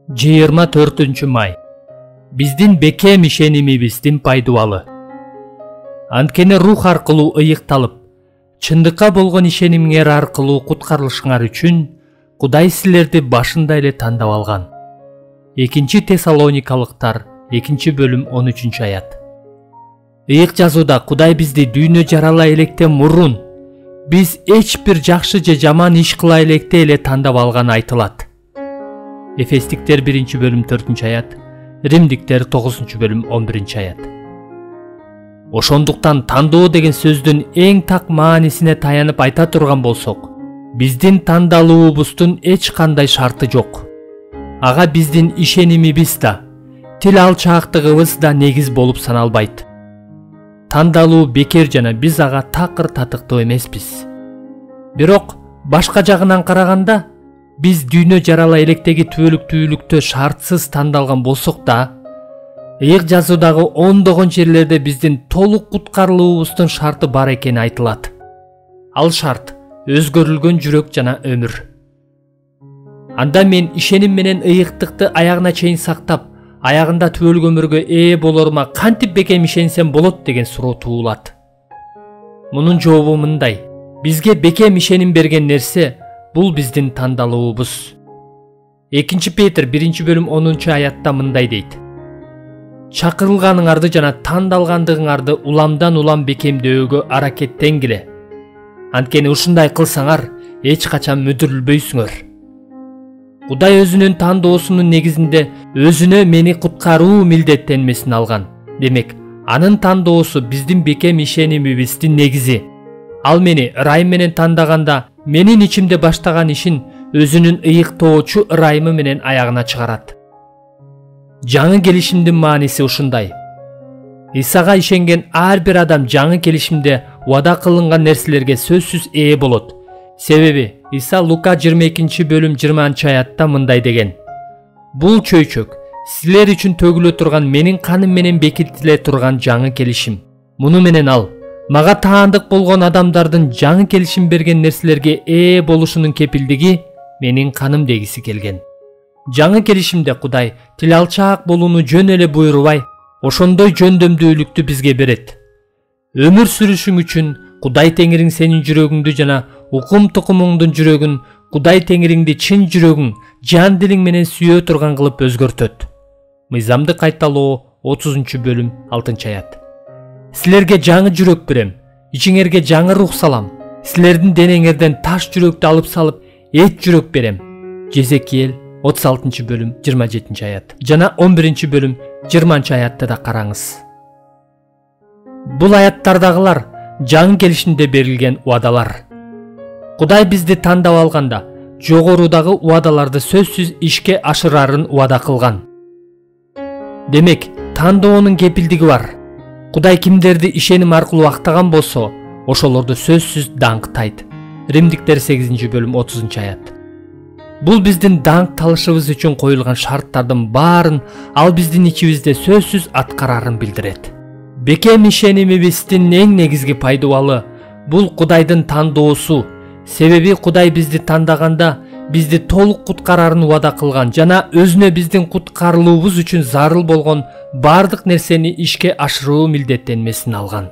24 май. Биздин бекем ишенимибиздин пайдубалы. Анткени рух аркылуу ыйыкталып, чындыкка болгон ишенимиңер аркылуу куткарылышыңар үчүн Кудай силерди башында эле тандап алган. 2 Тессалоникалыктар 2 бөлүм 13 аят. Ыйык жазууда Кудай бизди дүйнө жарала электен мурун биз эч бир жакшы же жаман иш кыла электе эле тандап алганы айтылат. Эфестиктер 1 бөлүм 4 аят, Римдиктер 9 бөлүм 11 аят. Ошондуктан тандоо деген сөздүн эң так маанисине таянып айта турган болсок, биздин тандалуубуздун эч кандай шарты жок. Ага биздин ишенимибиз да, тил алчаактыгыбыз да негиз болуп саналбайт. Тандалуу бекер жана биз ага такыр татыктуу эмеспиз. Бирок башка жагынан караганда, биз дүйнө жарала электеги түбөлүктүүлүктө шартсыз тандалган болсок да, ыйык жазуудагы ондогон жерлерде биздин толук куткарылуубуздун шарты бар экени айтылат. Ал шарт өзгөрүлгөн жүрөк жана өмүр. Анда мен ишеним менен ыйыктыкты аягына чейин сактап, аягында түбөлүк өмүргө ээ болорума кантип бекем ишенсем болот деген суроо туулат. Мунун жообу мындай: бизге бекем ишеним берген нерсе бул биздин тандалуубуз. 2 Петр 1 бөлүм 10 аятта мындай дейт: чакырылганыңарды жана тандалгандыгыңарды уламдан улам бекемдөөгө аракеттенгиле. Анткени ушундай кылсаңар эч качан мүдүрүлбөйсүңөр. Кудай өзүнүн тандоосунун негизинде өзүнө мени куткаруу милдеттенмесин алган. Демек, анын тандоосу биздин бекем ишенимибиздин негизи. Ал мени ырайым менен тандаганда, менин ичимде баштаган ишин өзүнүн ыйыктоочу ырайымы менен аягына чыгарат. Жаңы келишимдин мааниси ушундай: Исага ишенген ар бир адам жаңы келишимде убада кылынган нерселерге сөзсүз ээ болот. Себеби Иса Лука 22 бөлүм 20 аятта мындай деген: бул чөйчөк силер үчүн төгүлө турган менин каным менен бекитиле турган жаңы келишим. Муну менен ал мага таандык болгон адамдардын жаңы келишим берген нерселерге ээ болушунун кепилдиги менин каным дегиси келген. Жаңы келишимде Кудай тил алчаак болууну жөн эле буйрубай, ошондой жөндөмдүүлүктү бизге берет. Өмүр сүрүшүң үчүн Кудай Теңириң сенин жүрөгүңдү жана укум тукумуңдун жүрөгүн Кудай Теңириңди чын жүрөгүң, жан дилиң менен сүйө турган кылып өзгөртөт. Мыйзамды кайталоо 30 бөлүм 6 аят. Силерге жаңы жүрөк берем, ичиңерге жаңы рух салам. Силердин денеңерден таш жүрөктү алып салып, эт жүрөк берем. Жезекиел 36 бөлүм 27 аят. Жана 11 бөлүм 20 аятты да караңыз. Бул аяттардагылар жаңы келишимде берилген убадалар. Кудай бизди тандап алганда, жогорудагы убадаларды сөзсүз ишке ашырарын убада кылган. Демек, тандоонун кепилдиги бар. Кудай кимдерди ишеним аркылуу актаган болсо, ошолорду сөзсүз даңктайт. Римдиктер 8 бөлүм 30 аят. Бул биздин даңкталышыбыз үчүн коюлган шарттардын баарын ал биздин ичибизде сөзсүз аткарарын билдирет. Бекем ишенимибиздин эң негизги пайдубалы бул Кудайдын тандоосу. Себеби Кудай бизди тандаганда бизди толук куткарарын убада кылган жана өзүнө биздин куткарылуубуз үчүн зарыл болгон бардык нерсени ишке ашыруу милдеттенмесин алган.